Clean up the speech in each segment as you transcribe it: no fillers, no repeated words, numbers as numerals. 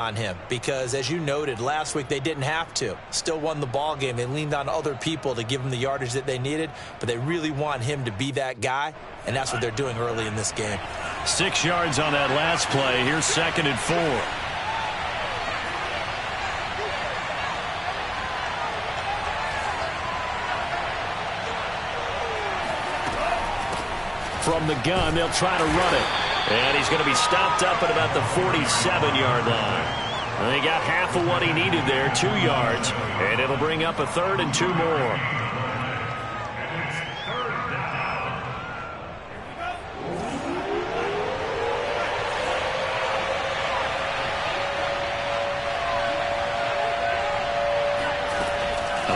on him because, as you noted, last week they didn't have to. Still won the ball game. They leaned on other people to give them the yardage that they needed, but they really want him to be that guy, and that's what they're doing early in this game. 6 yards on that last play. Here's 2nd and 4. From the gun, they'll try to run it. And he's going to be stopped up at about the 47-yard line. And he got half of what he needed there, 2 yards. And it'll bring up a 3rd and 2 more.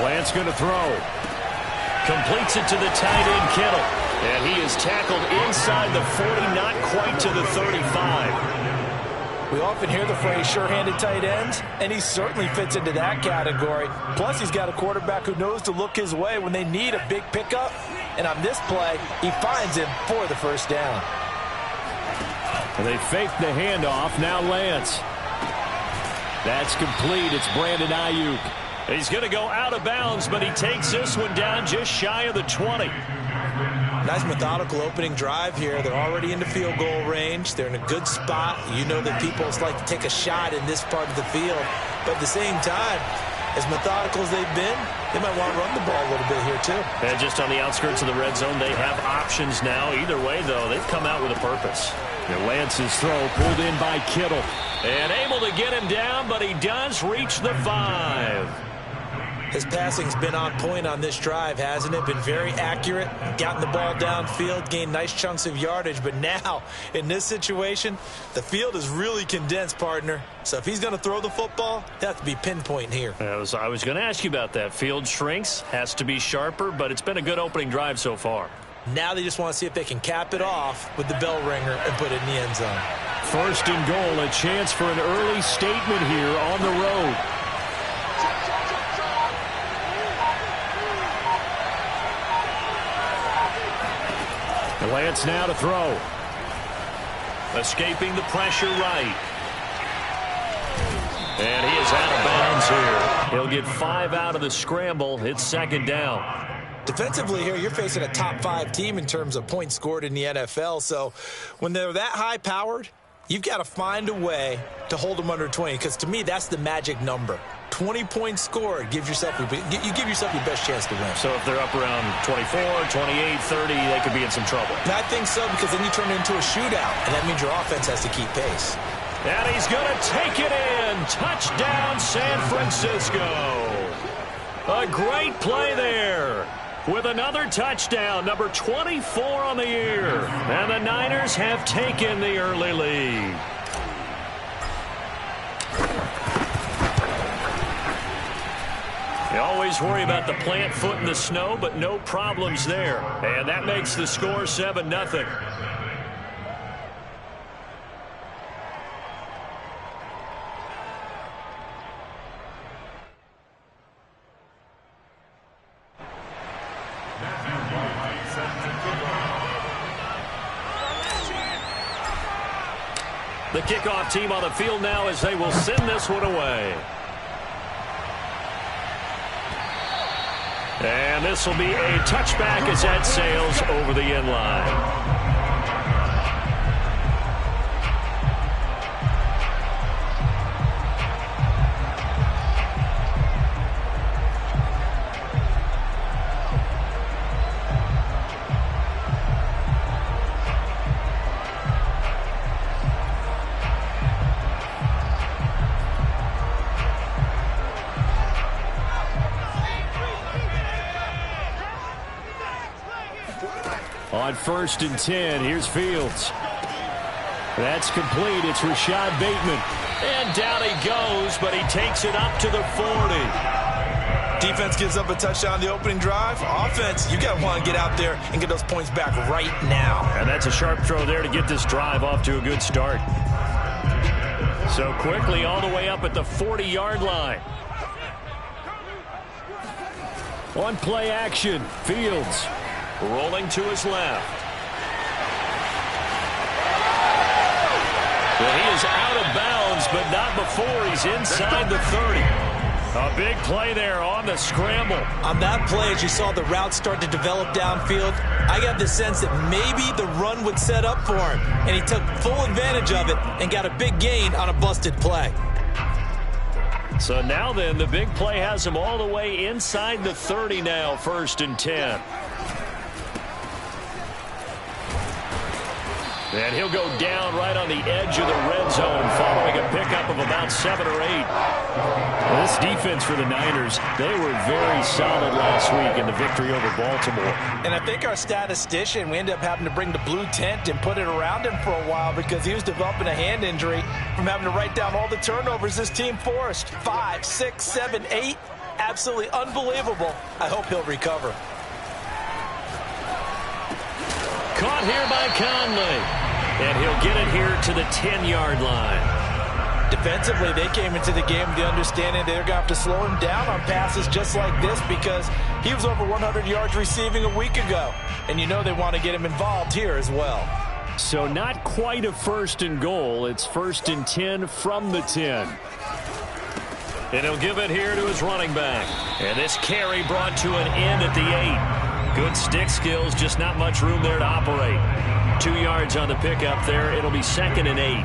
Lance going to throw. Completes it to the tight end, Kittle. And he is tackled inside the 40, not quite to the 35. We often hear the phrase sure-handed tight ends, and he certainly fits into that category. Plus, he's got a quarterback who knows to look his way when they need a big pickup. And on this play, he finds him for the first down. And they fake the handoff. Now Lance. That's complete. It's Brandon Ayuk. He's going to go out of bounds, but he takes this one down just shy of the 20. Nice methodical opening drive here. They're already into field goal range. They're in a good spot. You know that people like to take a shot in this part of the field. But at the same time, as methodical as they've been, they might want to run the ball a little bit here too. And just on the outskirts of the red zone, they have options now. Either way, though, they've come out with a purpose. And Lance's throw pulled in by Kittle. And able to get him down, but he does reach the 5. His passing's been on point on this drive, hasn't it? Been very accurate, gotten the ball downfield, gained nice chunks of yardage. But now, in this situation, the field is really condensed, partner. So if he's going to throw the football, they have to be pinpoint here. I was going to ask you about that. Field shrinks, has to be sharper, but it's been a good opening drive so far. Now they just want to see if they can cap it off with the bell ringer and put it in the end zone. 1st and goal, a chance for an early statement here on the road. Lance now to throw. Escaping the pressure right. And he is out of bounds here. He'll get 5 out of the scramble. It's 2nd down. Defensively here, you're facing a top 5 team in terms of points scored in the NFL. So when they're that high-powered, you've got to find a way to hold them under 20. Because to me, that's the magic number. 20 points scored, you give yourself your best chance to win. So if they're up around 24, 28, 30, they could be in some trouble. And I think so, because then you turn it into a shootout, and that means your offense has to keep pace. And he's going to take it in. Touchdown, San Francisco. A great play there. With another touchdown, number 24 on the year. And the Niners have taken the early lead. You always worry about the plant foot in the snow, but no problems there. And that makes the score 7-0. The kickoff team on the field now as they will send this one away. And this will be a touchback as that sails over the end line. On 1st and 10, here's Fields. That's complete. It's Rashad Bateman. And down he goes, but he takes it up to the 40. Defense gives up a touchdown on the opening drive. Offense, you got to want to get out there and get those points back right now. And that's a sharp throw there to get this drive off to a good start. So quickly all the way up at the 40-yard line. On play action, Fields. Rolling to his left. Well, he is out of bounds, but not before he's inside the 30. A big play there on the scramble. On that play, as you saw the route start to develop downfield, I got the sense that maybe the run would set up for him, and he took full advantage of it and got a big gain on a busted play. So now then, the big play has him all the way inside the 30 now, 1st and 10. And he'll go down right on the edge of the red zone following a pickup of about 7 or 8. Well, this defense for the Niners, they were very solid last week in the victory over Baltimore. And I think our statistician, we ended up having to bring the blue tent and put it around him for a while because he was developing a hand injury from having to write down all the turnovers this team forced. 5, 6, 7, 8. Absolutely unbelievable. I hope he'll recover. Caught here by Conley. And he'll get it here to the 10-yard line. Defensively, they came into the game with the understanding they're going to have to slow him down on passes just like this because he was over 100 yards receiving a week ago. And you know they want to get him involved here as well. So not quite a 1st and goal. It's 1st and 10 from the 10. And he'll give it here to his running back. And this carry brought to an end at the 8. Good stick skills, just not much room there to operate. 2 yards on the pickup there. It'll be 2nd and 8.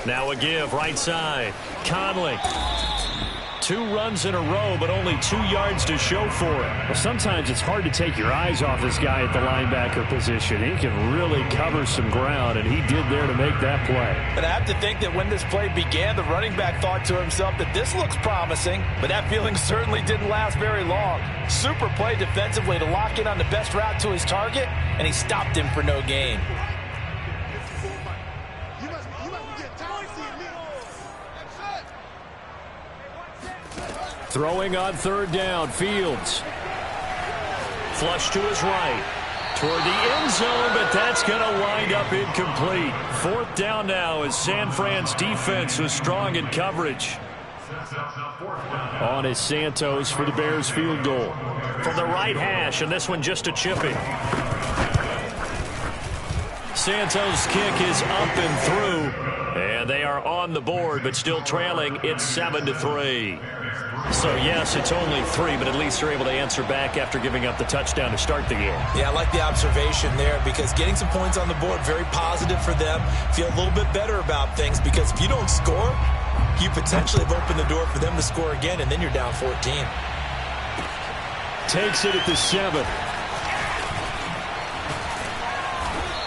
Now a give right side. Conley. 2 runs in a row, but only 2 yards to show for it. Well, sometimes it's hard to take your eyes off this guy at the linebacker position. He can really cover some ground, and he did there to make that play. But I have to think that when this play began, the running back thought to himself that this looks promising, but that feeling certainly didn't last very long. Super play defensively to lock in on the best route to his target, and he stopped him for no gain. Throwing on 3rd down, Fields. Flush to his right. Toward the end zone, but that's going to wind up incomplete. 4th down now as San Fran's defense was strong in coverage. On is Santos for the Bears field goal. From the right hash, and this one just a chipping. Santos' kick is up and through. And they are on the board, but still trailing. It's 7-3. So, yes, it's only 3, but at least they're able to answer back after giving up the touchdown to start the game. Yeah, I like the observation there because getting some points on the board, very positive for them. Feel a little bit better about things because if you don't score, you potentially have opened the door for them to score again, and then you're down 14. Takes it at the 7.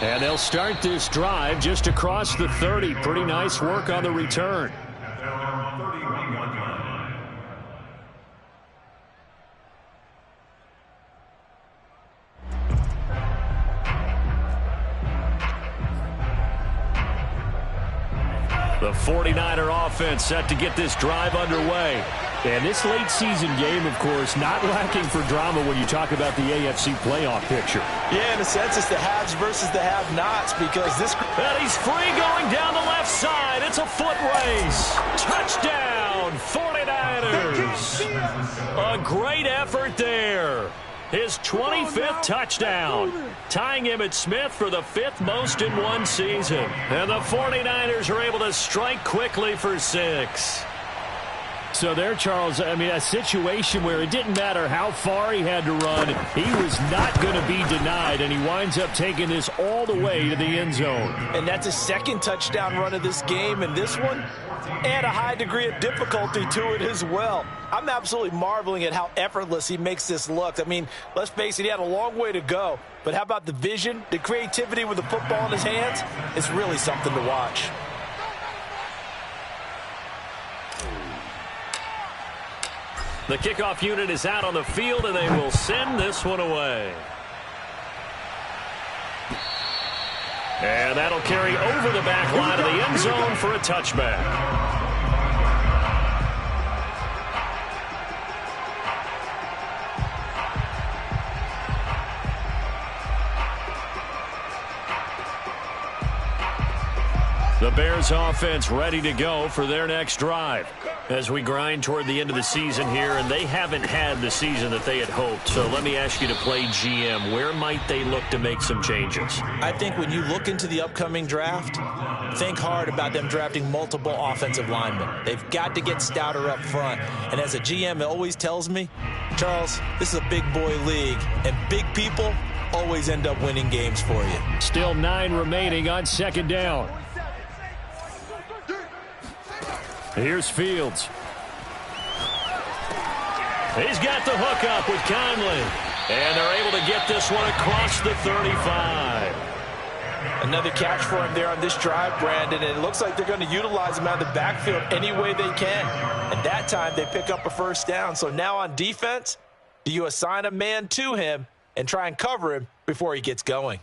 And they'll start this drive just across the 30. Pretty nice work on the return. The 49er offense set to get this drive underway. And this late season game, of course, not lacking for drama when you talk about the AFC playoff picture. Yeah, in a sense, it's the haves versus the have-nots because this... And he's free going down the left side. It's a foot race. Touchdown, 49ers. A great effort there. His 25th touchdown, tying him at Smith for the 5th most in one season. And the 49ers are able to strike quickly for 6. So there, Charles, I mean, a situation where it didn't matter how far he had to run, he was not going to be denied, and he winds up taking this all the way to the end zone. And that's his 2nd touchdown run of this game, and this one, and a high degree of difficulty to it as well. I'm absolutely marveling at how effortless he makes this look. I mean, let's face it, he had a long way to go, but how about the vision, the creativity with the football in his hands? It's really something to watch. The kickoff unit is out on the field, and they will send this one away. And that'll carry over the back line of the end zone for a touchback. The Bears offense ready to go for their next drive. As we grind toward the end of the season here, and they haven't had the season that they had hoped. So let me ask you to play GM. Where might they look to make some changes? I think when you look into the upcoming draft, think hard about them drafting multiple offensive linemen. They've got to get stouter up front. And as a GM, it always tells me, Charles, this is a big boy league, and big people always end up winning games for you. Still 9 remaining on second down. Here's Fields. He's got the hook up with Conley. And they're able to get this one across the 35. Another catch for him there on this drive, Brandon, and it looks like they're going to utilize him out of the backfield any way they can. And that time they pick up a first down. So now on defense, do you assign a man to him and try and cover him before he gets going?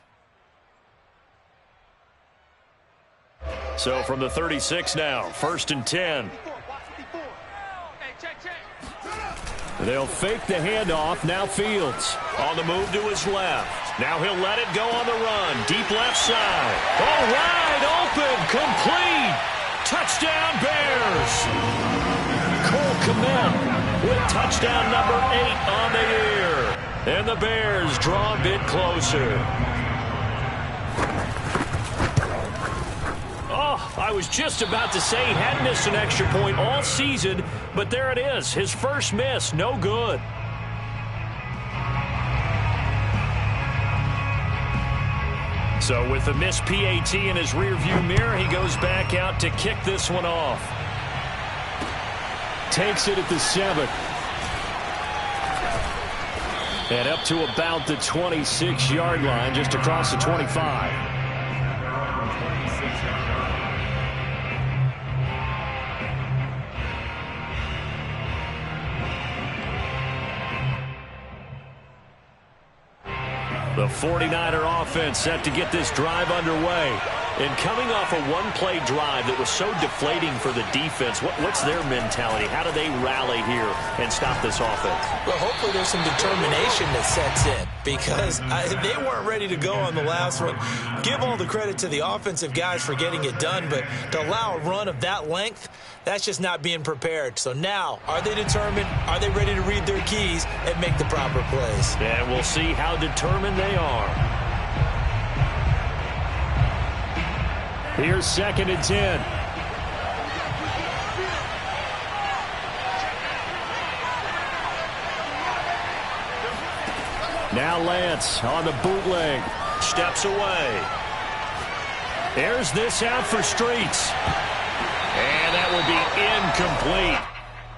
So from the 36 now, 1st and 10. They'll fake the handoff. Now Fields. On the move to his left. Now he'll let it go on the run. Deep left side. All right, open, complete. Touchdown Bears. Cole Kmet with touchdown number 8 on the year. And the Bears draw a bit closer. Oh, I was just about to say he hadn't missed an extra point all season, but there it is. His first miss, no good. So with the missed PAT in his rearview mirror, he goes back out to kick this one off. Takes it at the 7. And up to about the 26-yard line, just across the 25. The 49er offense set to get this drive underway. And coming off a one-play drive that was so deflating for the defense, what's their mentality? How do they rally here and stop this offense? Well, hopefully there's some determination that sets in because they weren't ready to go on the last one. Give all the credit to the offensive guys for getting it done, but to allow a run of that length, that's just not being prepared. So now, are they determined? Are they ready to read their keys and make the proper plays? And we'll see how determined they are. Here's 2nd and 10. Now Lance on the bootleg. Steps away. Airs this out for Streets. And that would be incomplete.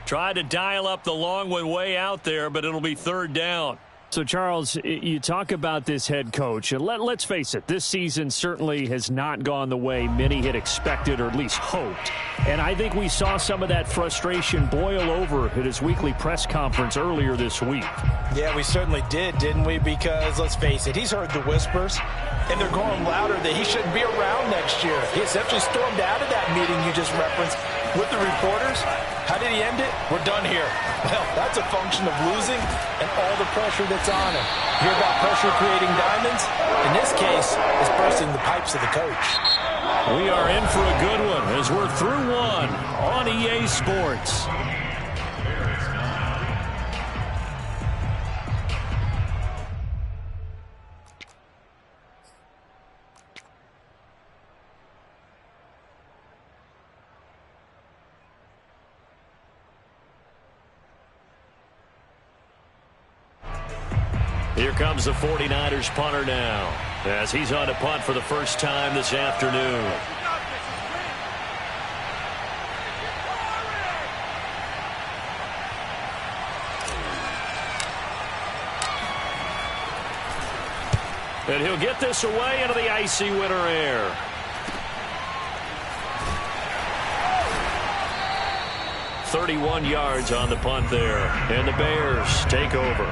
Tried to dial up the long one way out there, but it'll be 3rd down. So, Charles, you talk about this head coach, and let's face it, this season certainly has not gone the way many had expected or at least hoped. And I think we saw some of that frustration boil over at his weekly press conference earlier this week. Yeah, we certainly did, didn't we? Because, let's face it, he's heard the whispers, and they're going louder that he shouldn't be around next year. He essentially stormed out of that meeting you just referenced with the reporters. How did he end it? We're done here. Well, that's a function of losing and all the pressure that's on him. Hear about pressure creating diamonds? In this case, it's bursting the pipes of the coach. We are in for a good one as we're through one on EA Sports. Here comes the 49ers punter now, as he's on to punt for the first time this afternoon. And he'll get this away into the icy winter air. "31 yards on the punt there, and the Bears take over.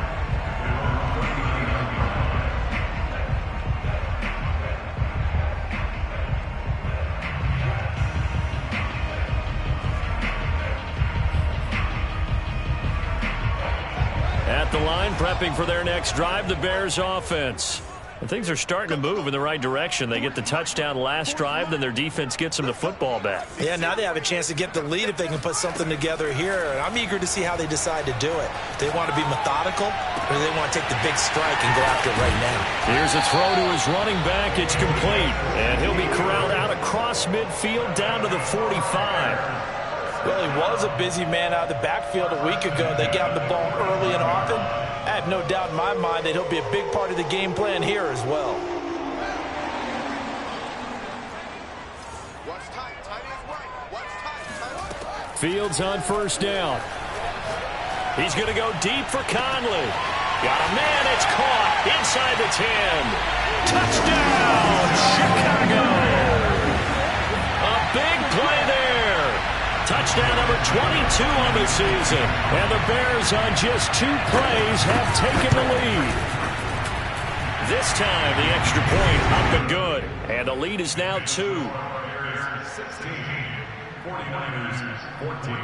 At the line, prepping for their next drive, the Bears offense. And things are starting to move in the right direction. They get the touchdown last drive, then their defense gets them the football back. Yeah, now they have a chance to get the lead if they can put something together here. And I'm eager to see how they decide to do it. Do they want to be methodical, or do they want to take the big strike and go after it right now? Here's a throw to his running back. It's complete. And he'll be corralled out across midfield down to the 45. Well, he was a busy man out of the backfield a week ago. They got the ball early and often. I have no doubt in my mind that he'll be a big part of the game plan here as well. Fields on first down. He's going to go deep for Conley. Got a man. It's caught inside the 10. Touchdown, Chicago. A big play there. Touchdown number 22 on the season. And the Bears on just 2 plays have taken the lead. This time the extra point up and good. And the lead is now 2. 16, 49ers 14.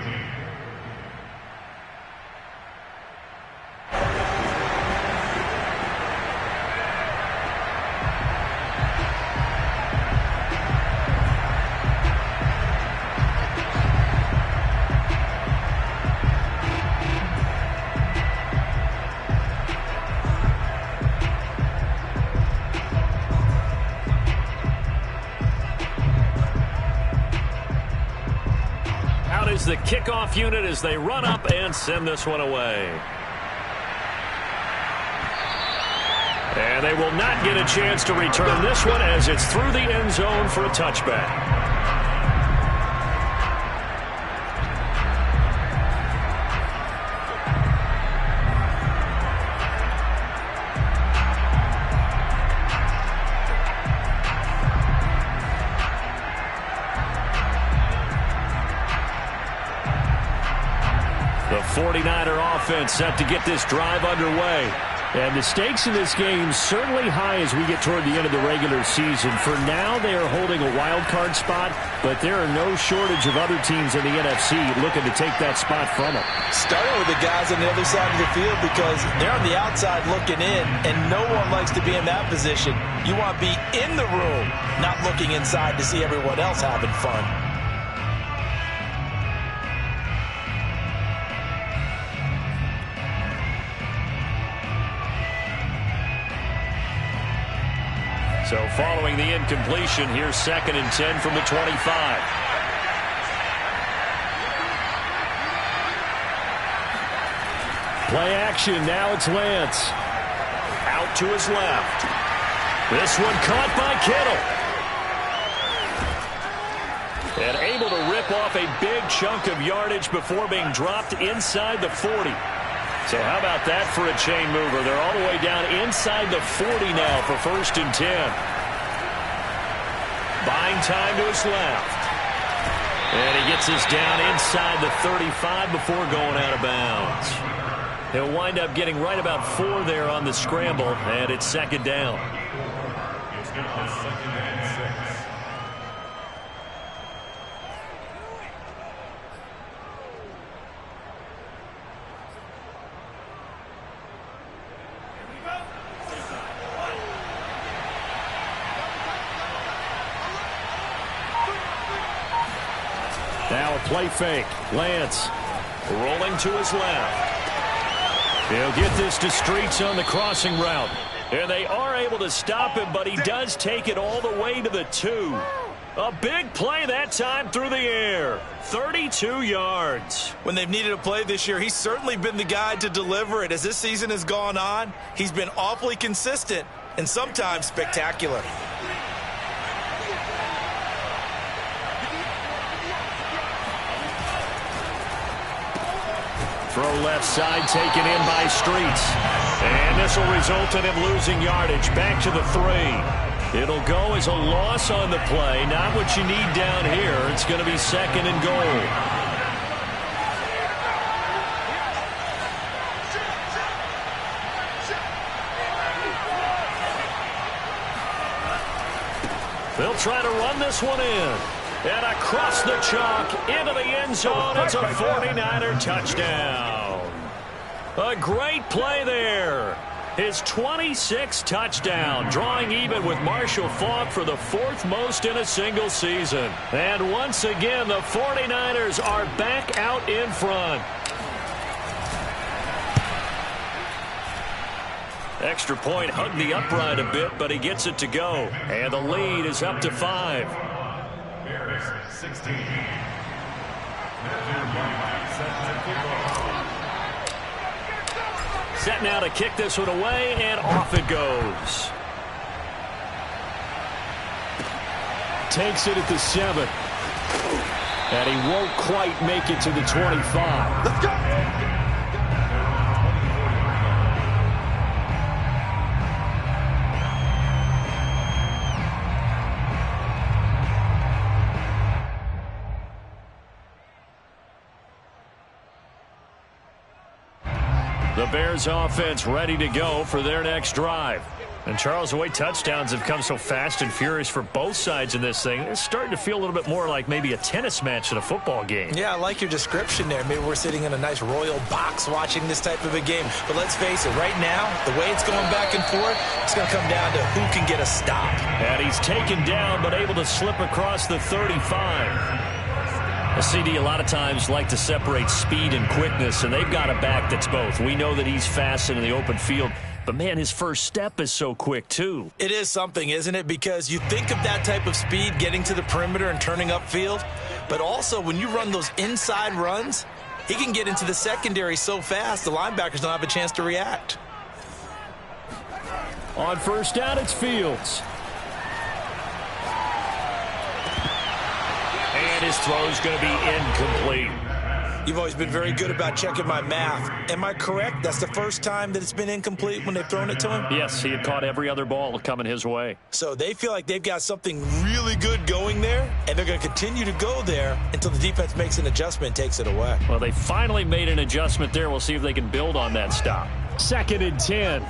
The kickoff unit as they run up and send this one away. And they will not get a chance to return this one as it's through the end zone for a touchback. The 49er offense set to get this drive underway. And the stakes in this game certainly high as we get toward the end of the regular season. For now, they are holding a wild card spot, but there are no shortage of other teams in the NFC looking to take that spot from them. Starting with the guys on the other side of the field because they're on the outside looking in, and no one likes to be in that position. You want to be in the room, not looking inside to see everyone else having fun. So following the incompletion, here's 2nd and 10 from the 25. Play action, now it's Lance. Out to his left. This one caught by Kittle. And able to rip off a big chunk of yardage before being dropped inside the 40. So how about that for a chain mover? They're all the way down inside the 40 now for 1st and 10. Buying time to his left. And he gets us down inside the 35 before going out of bounds. He'll wind up getting right about 4 there on the scramble, and it's 2nd down. It's going to be 2nd and 6. Now a play fake. Lance rolling to his left. He'll get this to Streets on the crossing route. And they are able to stop him, but he does take it all the way to the 2. A big play that time through the air. 32 yards. When they've needed a play this year, he's certainly been the guy to deliver it. As this season has gone on, he's been awfully consistent and sometimes spectacular. Throw left side taken in by Streets. And this will result in him losing yardage back to the 3. It'll go as a loss on the play. Not what you need down here. It's going to be 2nd and goal. They'll try to run this one in. And across the chalk into the end zone. It's a 49er touchdown. A great play there. his 26th touchdown, drawing even with Marshall Faulk for the 4th most in a single season. And once again, the 49ers are back out in front. Extra point hugged the upright a bit, but he gets it to go. And the lead is up to 5. Bears 16. Set now to kick this one away, and off it goes. Takes it at the 7. And he won't quite make it to the 25. Let's go! The Bears offense ready to go for their next drive. And Charles, the way touchdowns have come so fast and furious for both sides in this thing, it's starting to feel a little bit more like maybe a tennis match in a football game. Yeah, I like your description there. Maybe we're sitting in a nice royal box watching this type of a game. But let's face it, right now, the way it's going back and forth, it's going to come down to who can get a stop. And he's taken down but able to slip across the 35. A CD a lot of times like to separate speed and quickness, and they've got a back that's both. We know that he's fast in the open field, but man, his first step is so quick too. It is something, isn't it? Because you think of that type of speed getting to the perimeter and turning upfield, but also when you run those inside runs, he can get into the secondary so fast the linebackers don't have a chance to react. On first down, it's Fields. And his throw is going to be incomplete. You've always been very good about checking my math. Am I correct? That's the first time that it's been incomplete when they've thrown it to him? Yes, he had caught every other ball coming his way. So they feel like they've got something really good going there, and they're going to continue to go there until the defense makes an adjustment and takes it away. Well, they finally made an adjustment there. We'll see if they can build on that stop. 2nd and 10.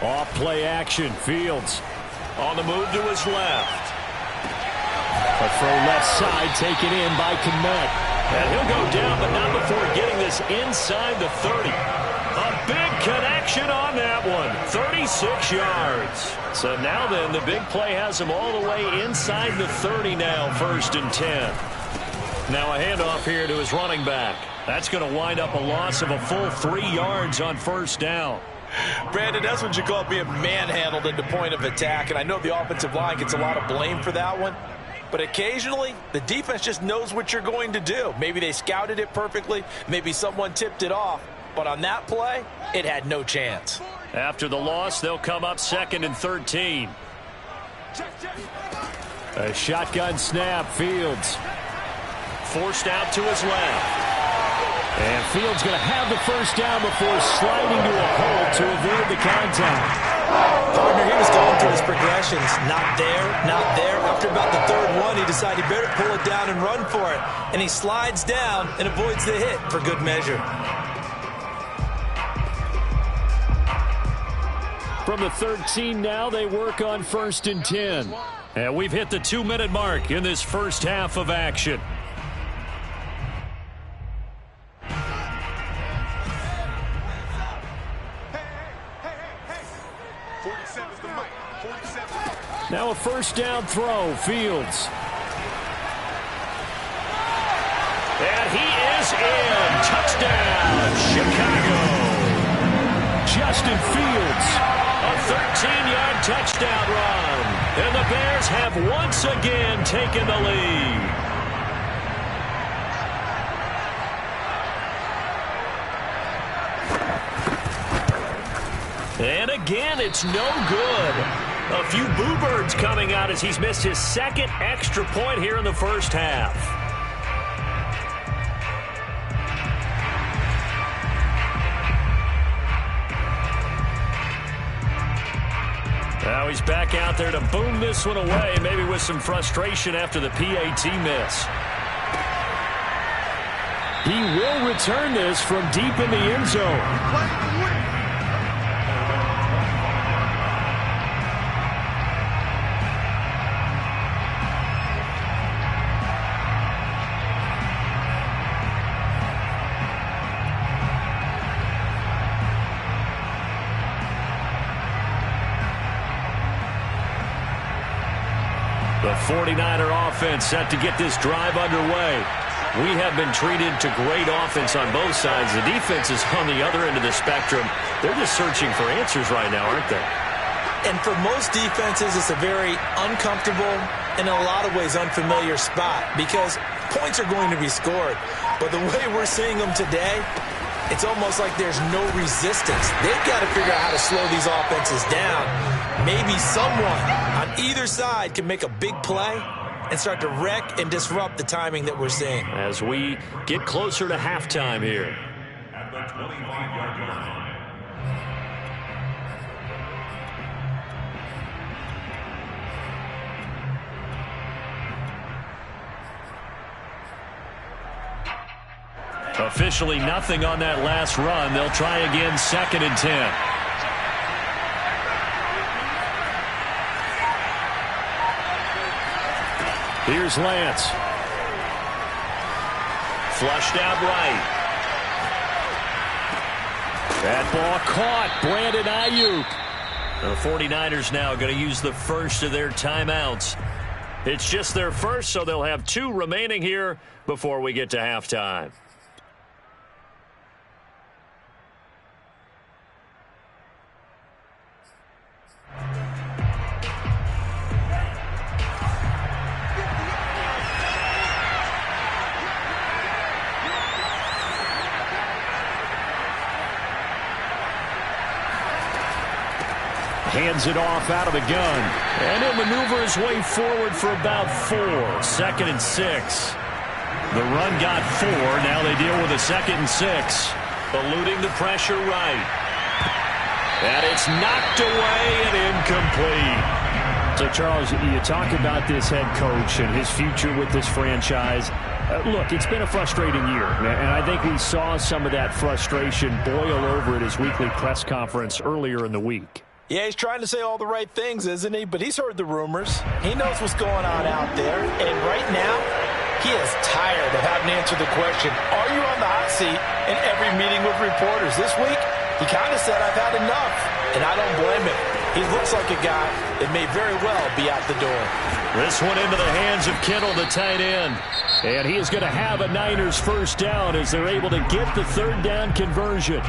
Off play action. Fields on the move to his left. A throw left side taken in by Kmet. And he'll go down, but not before getting this inside the 30. A big connection on that one. 36 yards. So now then, the big play has him all the way inside the 30 now, 1st and 10. Now a handoff here to his running back. That's going to wind up a loss of a full 3 yards on 1st down. Brandon, that's what you call being manhandled at the point of attack, and I know the offensive line gets a lot of blame for that one, but occasionally the defense just knows what you're going to do. Maybe they scouted it perfectly, maybe someone tipped it off, but on that play, it had no chance. After the loss, they'll come up 2nd and 13. A shotgun snap. Fields forced out to his left. And Fields going to have the first down before sliding to a hole to avoid the contact. Partner, he was going through his progressions. Not there, not there. After about the 3rd one, he decided he better pull it down and run for it. And he slides down and avoids the hit for good measure. From the 13 now, they work on 1st and 10. And we've hit the 2-minute mark in this first half of action. Now a first down throw. Fields. And he is in. Touchdown, Chicago. Justin Fields. A 13-yard touchdown run. And the Bears have once again taken the lead. And again, it's no good. A few boo birds coming out as he's missed his 2nd extra point here in the first half. Now he's back out there to boom this one away, maybe with some frustration after the PAT miss. He will return this from deep in the end zone. The 49er offense set to get this drive underway. We have been treated to great offense on both sides. The defense is on the other end of the spectrum. They're just searching for answers right now, aren't they? And for most defenses, it's a very uncomfortable and in a lot of ways unfamiliar spot because points are going to be scored. But the way we're seeing them today, it's almost like there's no resistance. They've got to figure out how to slow these offenses down. Maybe someone on either side can make a big play and start to wreck and disrupt the timing that we're seeing. As we get closer to halftime here. At the 25-yard line. Officially nothing on that last run. They'll try again, 2nd and 10. Here's Lance. Flushed out right. That ball caught. Brandon Ayuk. The 49ers now going to use the first of their timeouts. It's just their first, so they'll have 2 remaining here before we get to halftime. Hands it off out of the gun. And he'll maneuver his way forward for about 4. 2nd and 6. The run got 4. Now they deal with a 2nd and 6. Eluding the pressure right. And it's knocked away and incomplete. So, Charles, you talk about this head coach and his future with this franchise. Look, it's been a frustrating year, and I think we saw some of that frustration boil over at his weekly press conference earlier in the week. Yeah, he's trying to say all the right things, isn't he? But he's heard the rumors. He knows what's going on out there. And right now, he is tired of having to answer the question, are you on the hot seat in every meeting with reporters? This week, he kind of said, I've had enough. And I don't blame him. He looks like a guy that may very well be out the door. This one into the hands of Kittle, the tight end. And he is going to have a Niners first down as they're able to get the 3rd down conversion.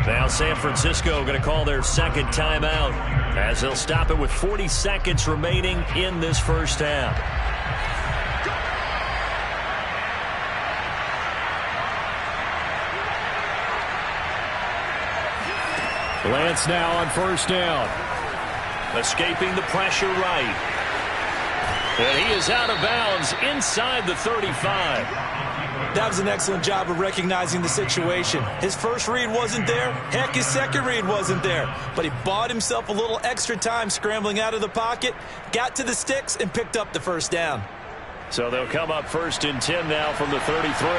Now San Francisco going to call their 2nd timeout as they'll stop it with 40 seconds remaining in this first half. Lance now on 1st down. Escaping the pressure right. And he is out of bounds inside the 35. That was an excellent job of recognizing the situation. His first read wasn't there. Heck, his second read wasn't there. But he bought himself a little extra time scrambling out of the pocket, got to the sticks, and picked up the 1st down. So they'll come up 1st and 10 now from the 33.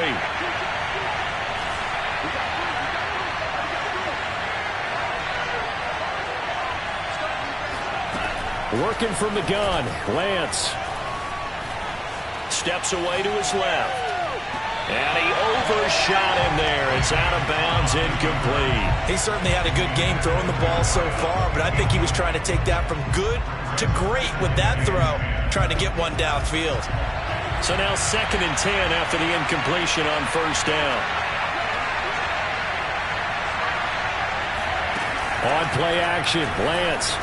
Working from the gun, Lance. Steps away to his left. And he overshot him there. It's out of bounds, incomplete. He certainly had a good game throwing the ball so far, but I think he was trying to take that from good to great with that throw, trying to get one downfield. So now 2nd and 10 after the incompletion on 1st down. On play action, Lance.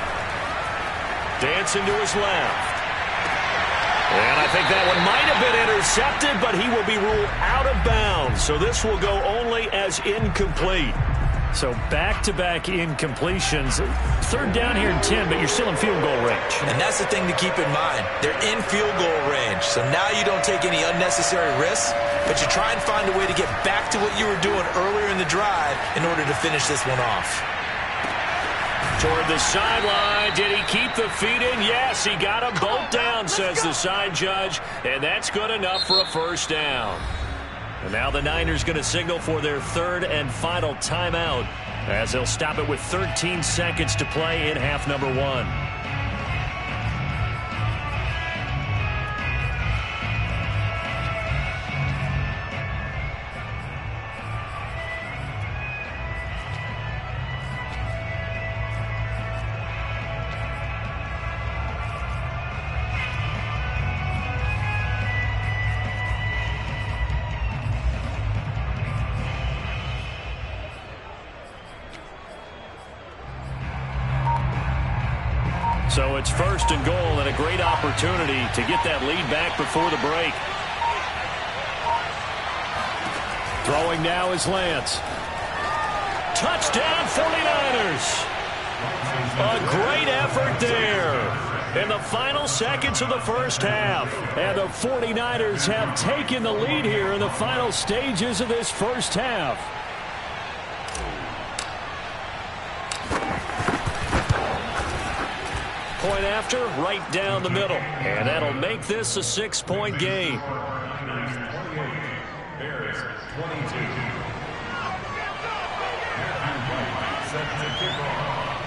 Dancing to his left. And I think that one might have been intercepted, but he will be ruled out of bounds. So this will go only as incomplete. So back-to-back incompletions. 3rd down here in 10, but you're still in field goal range. And that's the thing to keep in mind. They're in field goal range. So now you don't take any unnecessary risks, but you try and find a way to get back to what you were doing earlier in the drive in order to finish this one off. Toward the sideline. Did he keep the feet in? Yes, he got them both down, says the side judge. And that's good enough for a 1st down. And now the Niners going to signal for their 3rd and final timeout as they'll stop it with 13 seconds to play in half number 1. So it's 1st and goal and a great opportunity to get that lead back before the break. Throwing now is Lance. Touchdown 49ers. A great effort there in the final seconds of the first half. And the 49ers have taken the lead here in the final stages of this first half. Point after, right down the middle. And that'll make this a 6-point game. Bears 22. Set to kick off.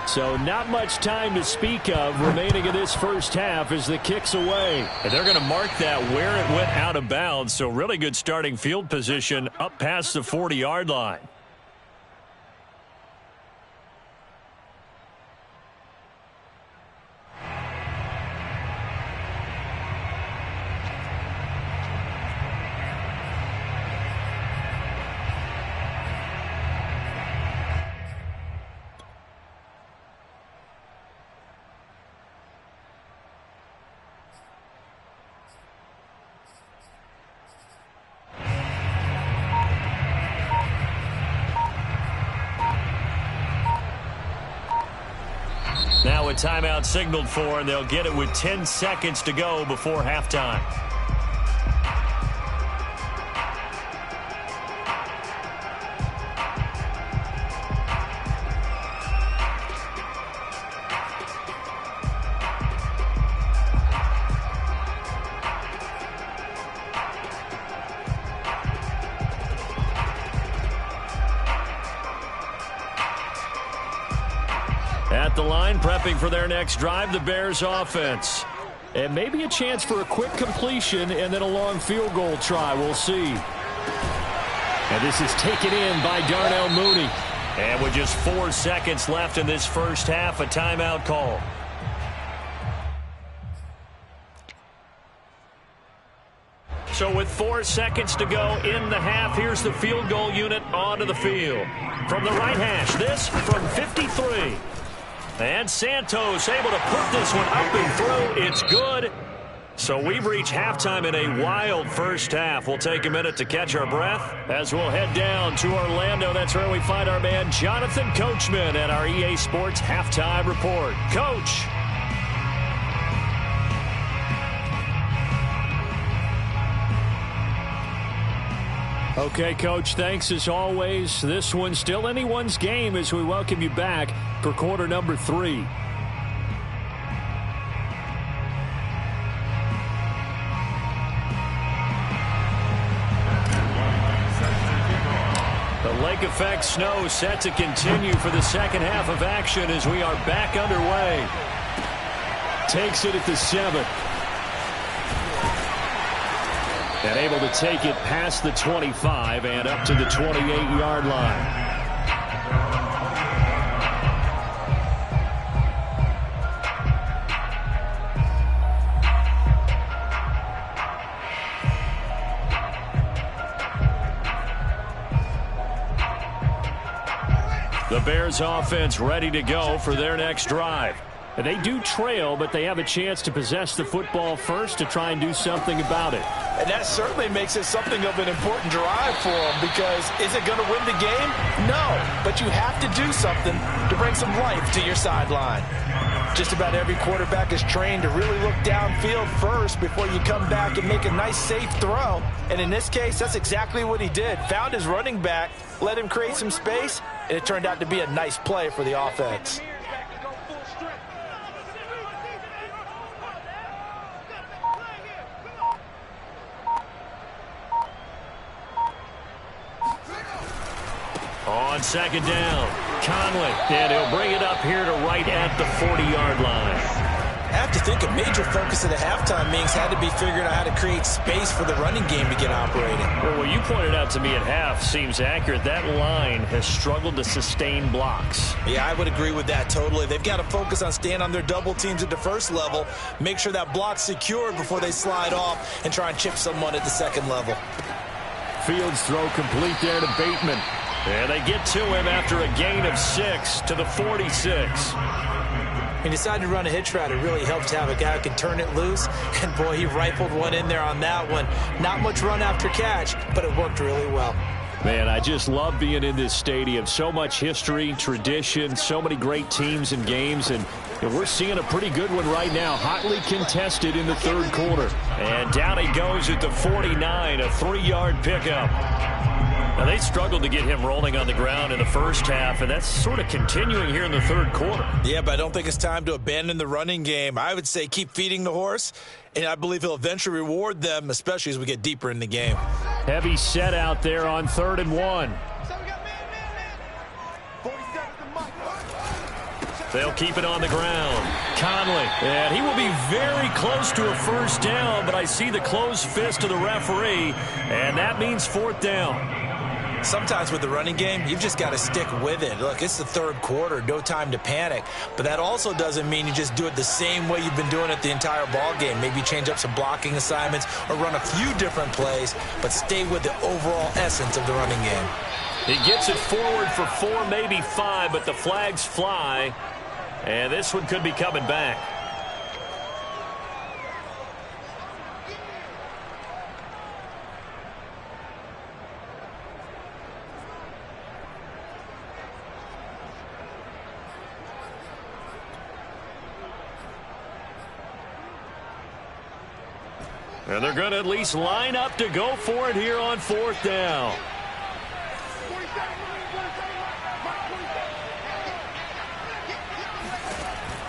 So not much time to speak of remaining in this first half as the kick's away. And they're going to mark that where it went out of bounds. So really good starting field position up past the 40-yard line. Now a timeout signaled for, and they'll get it with 10 seconds to go before halftime. At the line, prepping for their next drive, the Bears offense. And maybe a chance for a quick completion and then a long field goal try. We'll see. And this is taken in by Darnell Mooney. And with just 4 seconds left in this first half, a timeout call. So with 4 seconds to go in the half, here's the field goal unit onto the field. From the right hash, this from 53. And Santos able to put this one up and through. It's good. So we've reached halftime in a wild first half. We'll take a minute to catch our breath as we'll head down to Orlando. That's where we find our man Jonathan Coachman at our EA Sports Halftime Report. Coach. Okay, Coach, thanks as always. This one's still anyone's game as we welcome you back for quarter number 3. The lake effect snow set to continue for the second half of action as we are back underway. Takes it at the 7. And able to take it past the 25 and up to the 28-yard line. The Bears offense ready to go for their next drive. And they do trail, but they have a chance to possess the football first to try and do something about it. And that certainly makes it something of an important drive for them, because is it going to win the game? No, but you have to do something to bring some life to your sideline. Just about every quarterback is trained to really look downfield first before you come back and make a nice, safe throw. And in this case, that's exactly what he did. Found his running back, let him create some space, and it turned out to be a nice play for the offense. On second down, Conley, and he'll bring it up here to right at the 40-yard line. I have to think a major focus of the halftime meetings had to be figuring out how to create space for the running game to get operating. Well, what you pointed out to me at half seems accurate. That line has struggled to sustain blocks. Yeah, I would agree with that totally. They've got to focus on staying on their double teams at the first level, make sure that block's secured before they slide off and try and chip someone at the second level. Fields throw complete there to Bateman. And they get to him after a gain of 6 to the 46. He decided to run a hitch route. It really helps to have a guy who can turn it loose. And, boy, he rifled one in there on that one. Not much run after catch, but it worked really well. Man, I just love being in this stadium. So much history, tradition, so many great teams and games. And we're seeing a pretty good one right now. Hotly contested in the third quarter. And down he goes at the 49, a 3-yard pickup. Now, they struggled to get him rolling on the ground in the first half, and that's sort of continuing here in the third quarter. Yeah, but I don't think it's time to abandon the running game. I would say keep feeding the horse, and I believe he'll eventually reward them, especially as we get deeper in the game. Heavy set out there on 3rd and 1. They'll keep it on the ground. Conley, and he will be very close to a first down, but I see the closed fist of the referee, and that means 4th down. Sometimes with the running game, you've just got to stick with it. Look, it's the third quarter, no time to panic. But that also doesn't mean you just do it the same way you've been doing it the entire ball game. Maybe change up some blocking assignments or run a few different plays, but stay with the overall essence of the running game. He gets it forward for 4, maybe 5, but the flags fly, and this one could be coming back. And they're going to at least line up to go for it here on 4th down.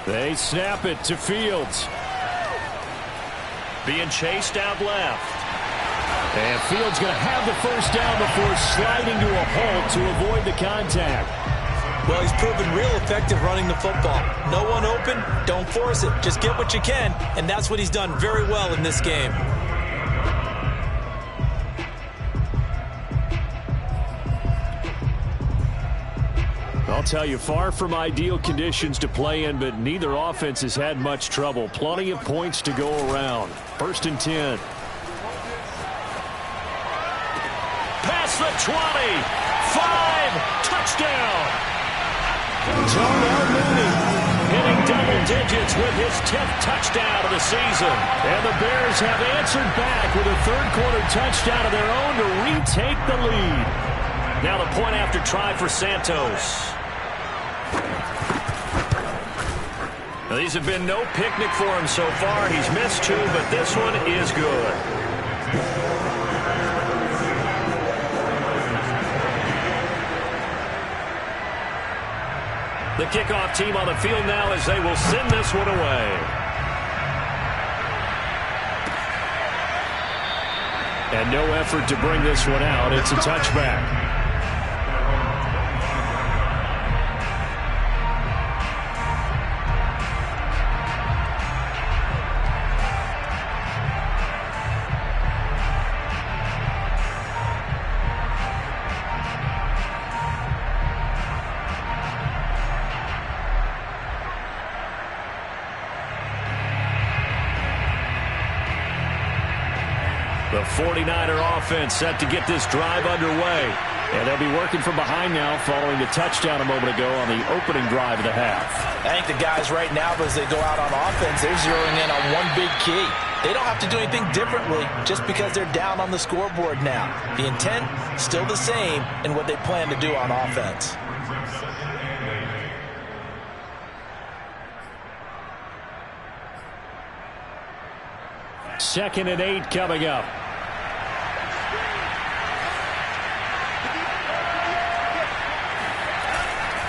They snap it to Fields. Being chased out left. And Fields going to have the first down before sliding to a halt to avoid the contact. Well, he's proven real effective running the football. No one open, don't force it. Just get what you can, and that's what he's done very well in this game. I'll tell you, far from ideal conditions to play in, but neither offense has had much trouble. Plenty of points to go around. 1st and 10. Past the 20. 5. Touchdown. Darnell Mooney hitting double digits with his 10th touchdown of the season. And the Bears have answered back with a third quarter touchdown of their own to retake the lead. Now the point after try for Santos. Now these have been no picnic for him so far. He's missed 2, but this one is good. The kickoff team on the field now as they will send this one away. And no effort to bring this one out. It's a touchback. The 49er offense set to get this drive underway. And they'll be working from behind now following the touchdown a moment ago on the opening drive of the half. I think the guys right now, as they go out on offense, they're zeroing in on one big key. They don't have to do anything differently just because they're down on the scoreboard now. The intent, still the same in what they plan to do on offense. Second and 8 coming up.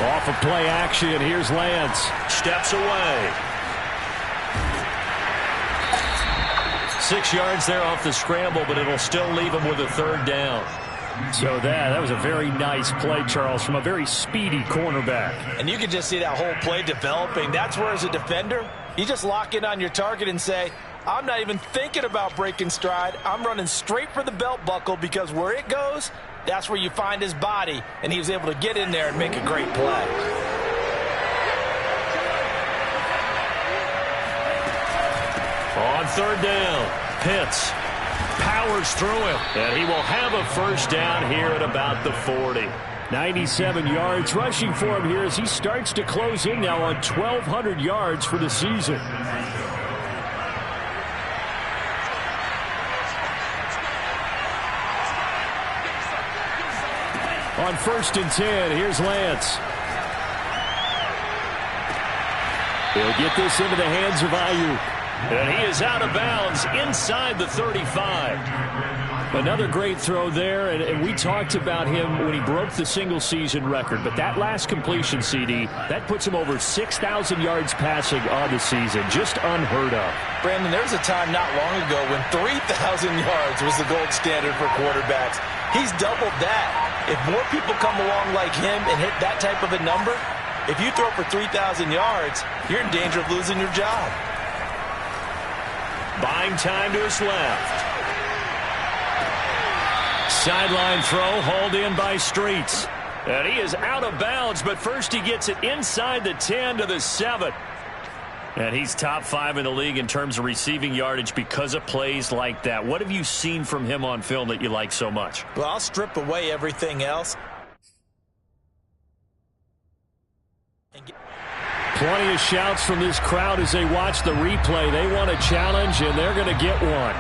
Off of play action, here's Lance. Steps away. 6 yards there off the scramble, but it'll still leave him with a third down. So that was a very nice play, Charles, from a very speedy cornerback. And you can just see that whole play developing. That's where, as a defender, you just lock in on your target and say, I'm not even thinking about breaking stride. I'm running straight for the belt buckle because where it goes, that's where you find his body. And he was able to get in there and make a great play. On third down, Pitts powers through him. And he will have a first down here at about the 40. 97 yards rushing for him here as he starts to close in now on 1,200 yards for the season. On 1st and 10, here's Lance. He'll get this into the hands of Ayuk. And he is out of bounds inside the 35. Another great throw there, and we talked about him when he broke the single-season record. But that last completion, CD, that puts him over 6,000 yards passing on the season. Just unheard of. Brandon, there was a time not long ago when 3,000 yards was the gold standard for quarterbacks. He's doubled that. If more people come along like him and hit that type of a number, if you throw for 3,000 yards, you're in danger of losing your job. Buying time to his left. Sideline throw hauled in by Streets. And he is out of bounds, but first he gets it inside the 10 to the 7. And he's top 5 in the league in terms of receiving yardage because of plays like that. What have you seen from him on film that you like so much? Well, I'll strip away everything else. Plenty of shouts from this crowd as they watch the replay. They want a challenge, and they're going to get one.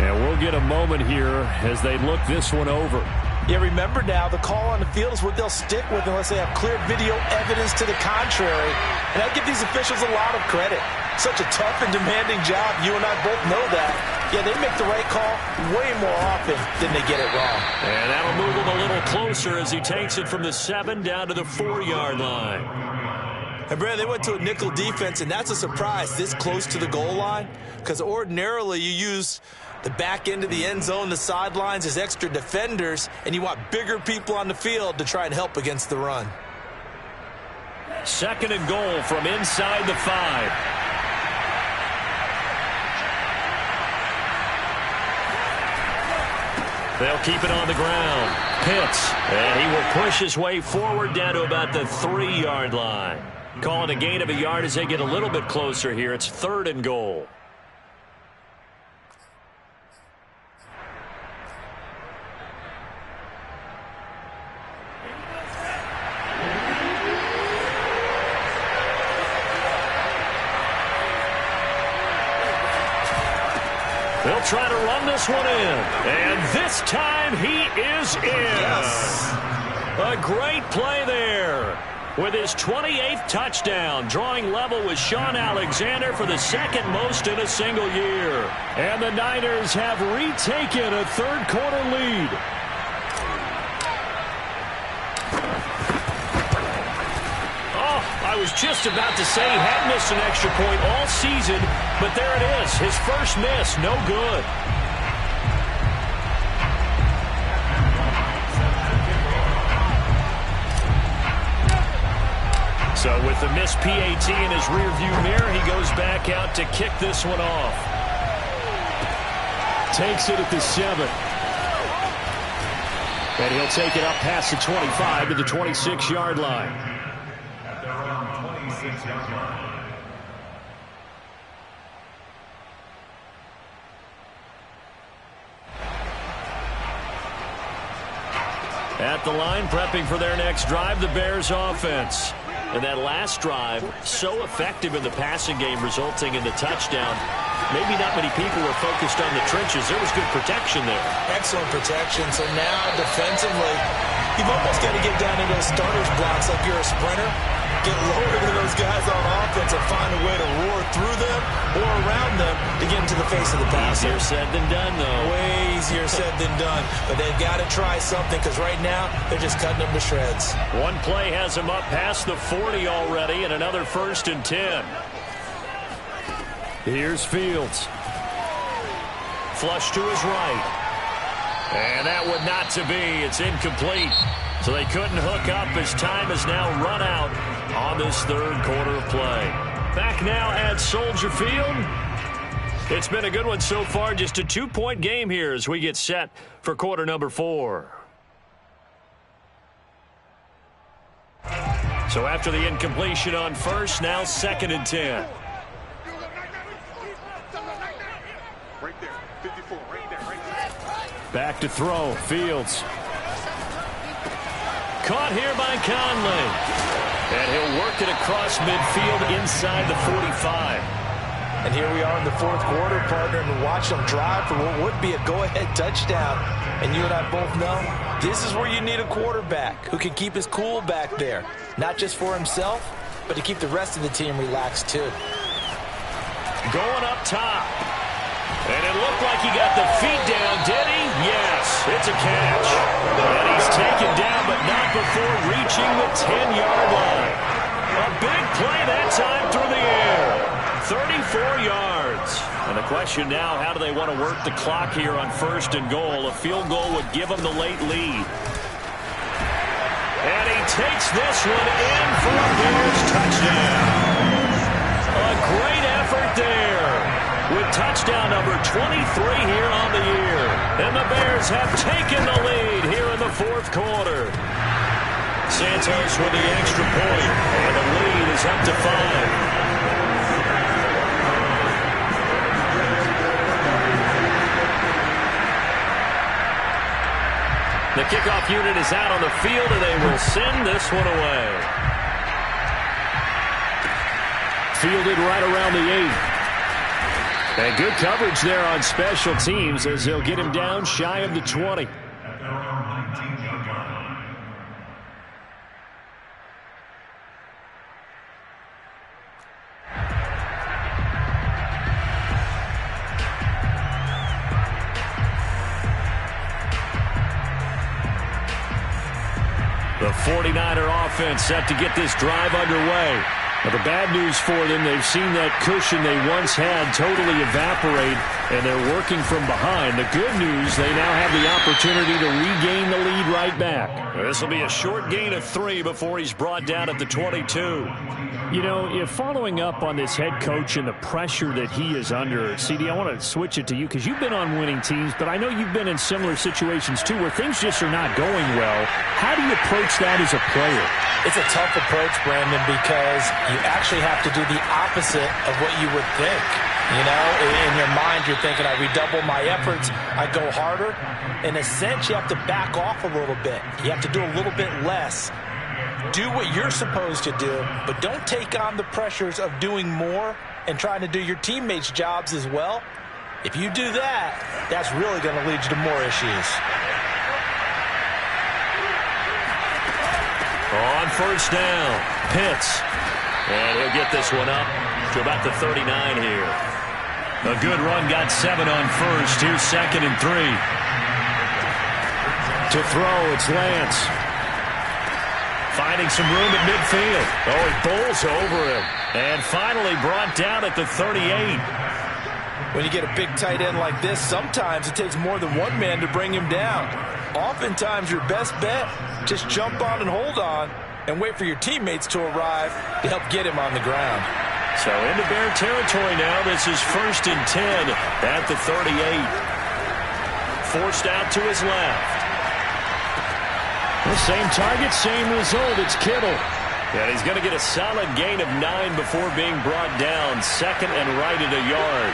And we'll get a moment here as they look this one over. Yeah, remember now, the call on the field is what they'll stick with unless they have clear video evidence to the contrary. And I give these officials a lot of credit. Such a tough and demanding job. You and I both know that. Yeah, they make the right call way more often than they get it wrong. And that'll move him a little closer as he takes it from the 7 down to the 4-yard line. And, Brad, they went to a nickel defense, and that's a surprise this close to the goal line because ordinarily you use the back end of the end zone, the sidelines as extra defenders, and you want bigger people on the field to try and help against the run. 2nd and goal from inside the 5. They'll keep it on the ground. Pitts, and he will push his way forward down to about the 3-yard line. Calling a gain of a yard as they get a little bit closer here. It's 3rd and goal. They'll try to run this one in. And this time he is in. Yes. A great play there. With his 28th touchdown, drawing level with Sean Alexander for the 2nd most in a single year. And the Niners have retaken a 3rd-quarter lead. I was just about to say he had missed an extra point all season, but there it is. His first miss, no good. So with the missed PAT in his rearview mirror, he goes back out to kick this one off. Takes it at the 7. And he'll take it up past the 25 to the 26-yard line. At the line, prepping for their next drive, the Bears offense. And that last drive, so effective in the passing game, resulting in the touchdown. Maybe not many people were focused on the trenches. There was good protection there. Excellent protection. So now, defensively, you've almost got to get down into those starters blocks like you're a sprinter. Get lower than those guys on offense and find a way to roar through them or around them to get into the face of the passer. Easier said than done, though. Way easier said than done. But they've got to try something because right now they're just cutting them to shreds. One play has them up past the 40 already and another 1st and 10. Here's Fields. Flush to his right. And that would not to be. It's incomplete. So they couldn't hook up as time has now run out on this 3rd quarter of play. Back now at Soldier Field. It's been a good one so far. Just a 2-point game here as we get set for quarter number 4. So after the incompletion on first, now 2nd and 10. Right there, 54, right there, right there. Back to throw. Fields. Caught here by Conley. And he'll work it across midfield inside the 45. And here we are in the fourth quarter, partner, and watch them drive for what would be a go-ahead touchdown. And you and I both know this is where you need a quarterback who can keep his cool back there. Not just for himself, but to keep the rest of the team relaxed too. Going up top. And it looked like he got the feet down, did he? Yes, it's a catch. And he's taken down, but not before reaching the 10-yard line. A big play that time through the air. 34 yards. And the question now, how do they want to work the clock here on 1st and goal? A field goal would give them the late lead. And he takes this one in for a Bears touchdown. A great effort there, with touchdown number 23 here on the year. And the Bears have taken the lead here in the fourth quarter. Santos with the extra point, and the lead is up to 5. The kickoff unit is out on the field, and they will send this one away. Fielded right around the 8. And good coverage there on special teams as they'll get him down shy of the 20. At their own 19-yard line. The 49er offense set to get this drive underway. Now, the bad news for them, they've seen that cushion they once had totally evaporate, and they're working from behind. The good news, they now have the opportunity to regain the lead right back. This will be a short gain of 3 before he's brought down at the 22. You know, if following up on this head coach and the pressure that he is under, CD, I want to switch it to you because you've been on winning teams, but I know you've been in similar situations too where things just are not going well. How do you approach that as a player? It's a tough approach, Brandon, because you actually have to do the opposite of what you would think. You know, in your mind, you're thinking, I redouble my efforts, I go harder. In a sense, you have to back off a little bit. You have to do a little bit less. Do what you're supposed to do, but don't take on the pressures of doing more and trying to do your teammates' jobs as well. If you do that, that's really going to lead you to more issues. On 1st down, Pitts. And he'll get this one up to about the 39 here. A good run, got 7 on 1st. Here's 2nd and 3. To throw, it's Lance. Finding some room at midfield. Oh, he bowls over him. And finally brought down at the 38. When you get a big tight end like this, sometimes it takes more than one man to bring him down. Oftentimes, your best bet, just jump on and hold on and wait for your teammates to arrive to help get him on the ground. So into Bear territory now. This is 1st and 10 at the 38. Forced out to his left. The same target, same result. It's Kittle. And he's going to get a solid gain of 9 before being brought down. 2nd and right at a yard.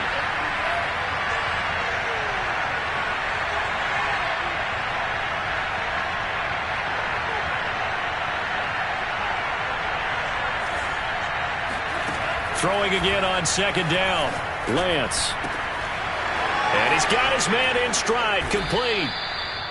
Throwing again on 2nd down. Lance. And he's got his man in stride, complete.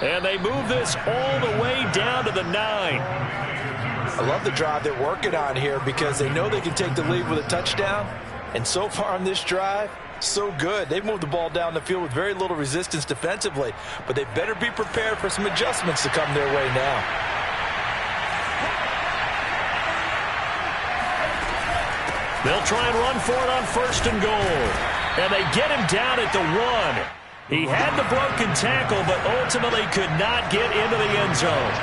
And they move this all the way down to the 9. I love the drive they're working on here because they know they can take the lead with a touchdown. And so far on this drive, so good. They've moved the ball down the field with very little resistance defensively. But they better be prepared for some adjustments to come their way now. They'll try and run for it on 1st and goal. And they get him down at the 1. He had the broken tackle, but ultimately could not get into the end zone.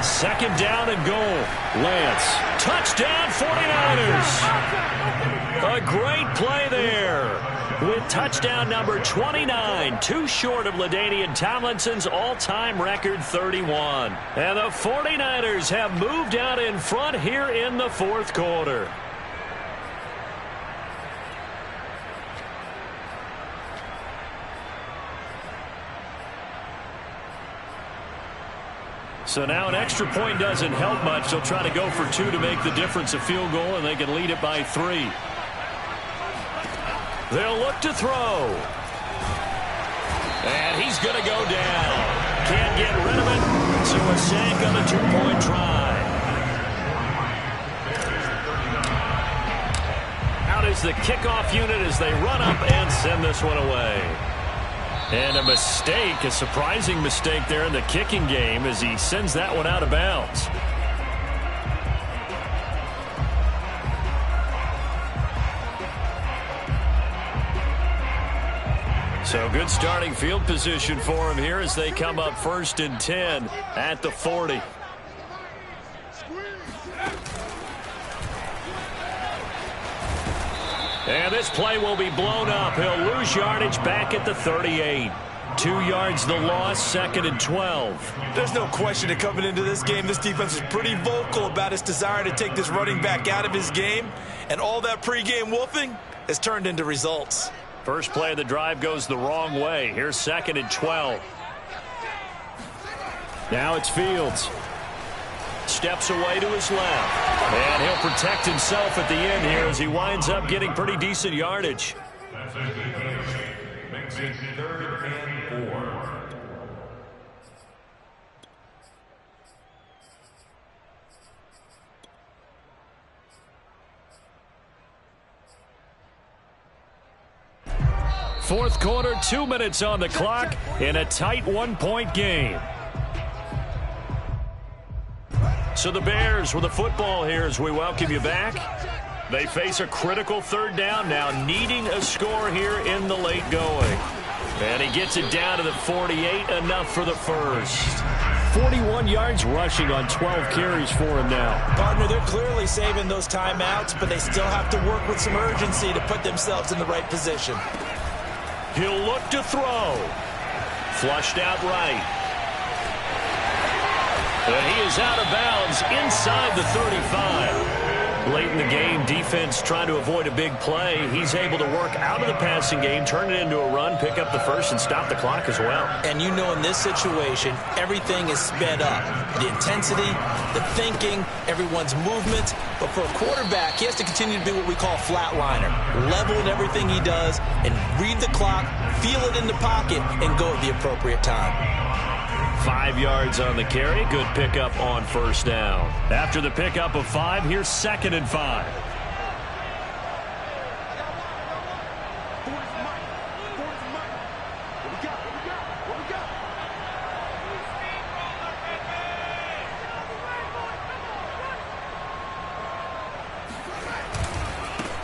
2nd down and goal. Lance. Touchdown 49ers. A great play there. With touchdown number 29, too short of LaDainian Tomlinson's all-time record 31. And the 49ers have moved out in front here in the fourth quarter. So now an extra point doesn't help much. They'll try to go for 2 to make the difference a field goal, and they can lead it by 3. They'll look to throw. And he's going to go down. Can't get rid of it. So a sack on a 2-point try. Out is the kickoff unit as they run up and send this one away. And a mistake, a surprising mistake there in the kicking game as he sends that one out of bounds. So good starting field position for him here as they come up 1st and 10 at the 40. And this play will be blown up. He'll lose yardage back at the 38. 2 yards the loss, 2nd and 12. There's no question that coming into this game, this defense is pretty vocal about its desire to take this running back out of his game. And all that pregame wolfing has turned into results. First play of the drive goes the wrong way. Here's 2nd and 12. Now it's Fields. Steps away to his left. And he'll protect himself at the end here as he winds up getting pretty decent yardage. Makes it 3rd and 4. Fourth quarter, 2 minutes on the clock in a tight 1-point game. So the Bears with the football here as we welcome you back. They face a critical 3rd down now, needing a score here in the late going. And he gets it down to the 48, enough for the first. 41 yards rushing on 12 carries for him now. Partner, they're clearly saving those timeouts, but they still have to work with some urgency to put themselves in the right position. He'll look to throw. Flushed out right. And he is out of bounds inside the 35. Late in the game, defense trying to avoid a big play. He's able to work out of the passing game, turn it into a run, pick up the first, and stop the clock as well. And you know in this situation, everything is sped up. The intensity, the thinking, everyone's movement. But for a quarterback, he has to continue to be what we call flatliner. Level in everything he does and read the clock, feel it in the pocket, and go at the appropriate time. 5 yards on the carry. Good pickup on first down. After the pickup of 5, here's 2nd and 5.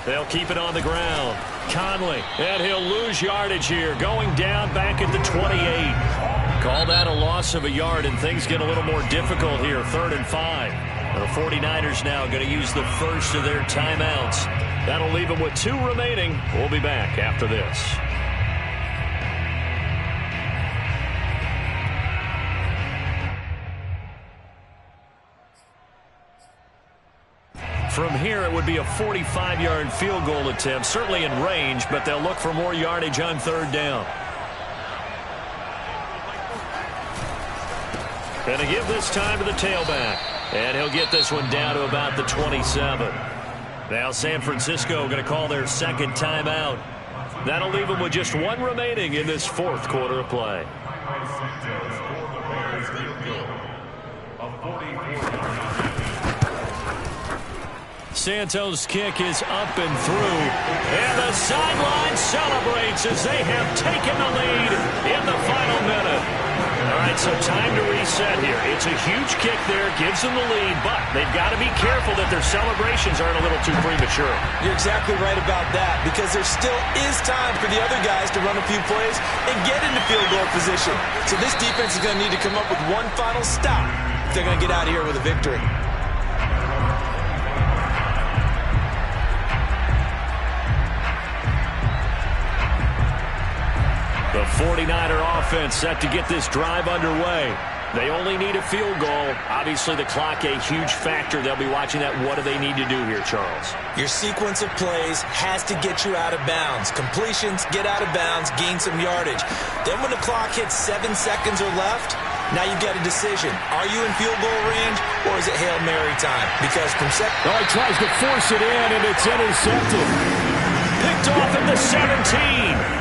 They'll keep it on the ground. Conley, and he'll lose yardage here, going down back at the 28. Call that a loss of a yard, and things get a little more difficult here. 3rd and 5. The 49ers now going to use the first of their timeouts. That'll leave them with 2 remaining. We'll be back after this. From here, it would be a 45-yard field goal attempt, certainly in range, but they'll look for more yardage on 3rd down. Going to give this time to the tailback. And he'll get this one down to about the 27. Now San Francisco going to call their 2nd timeout. That'll leave them with just 1 remaining in this 4th quarter of play. Santos' kick is up and through. And the sideline celebrates as they have taken the lead in the final minute. All right, so time to reset here. It's a huge kick there, gives them the lead, but they've got to be careful that their celebrations aren't a little too premature. You're exactly right about that, because there still is time for the other guys to run a few plays and get into field goal position. So this defense is going to need to come up with one final stop if they're going to get out of here with a victory. The 49er offense set to get this drive underway. They only need a field goal. Obviously, the clock a huge factor. They'll be watching that. What do they need to do here, Charles? Your sequence of plays has to get you out of bounds. Completions, get out of bounds, gain some yardage. Then when the clock hits 7 seconds or left, Now you've got a decision. Are you in field goal range, or is it Hail Mary time? Because from Oh, he tries to force it in, and it's intercepted. Picked off at the 17.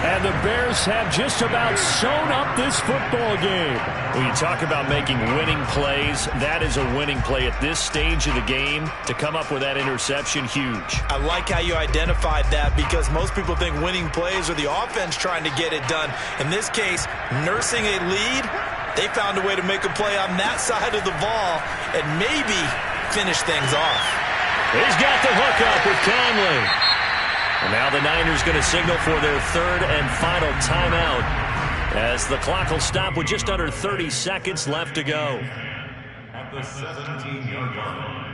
And the Bears have just about sewn up this football game. When you talk about making winning plays, that is a winning play at this stage of the game. To come up with that interception, huge. I like how you identified that, because most people think winning plays are the offense trying to get it done. In this case, nursing a lead, they found a way to make a play on that side of the ball and maybe finish things off. He's got the hook up with Conley. And now the Niners going to signal for their third and final timeout, as the clock will stop with just under 30 seconds left to go. At the 17-yard line.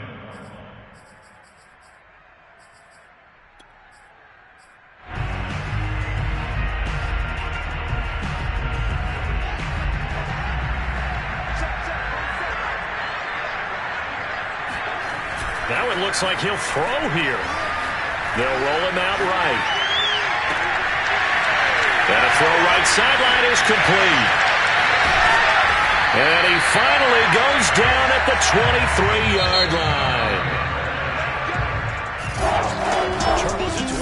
Now it looks like he'll throw here. They'll roll him out right. And a throw right sideline is complete. And he finally goes down at the 23-yard line. Turtles into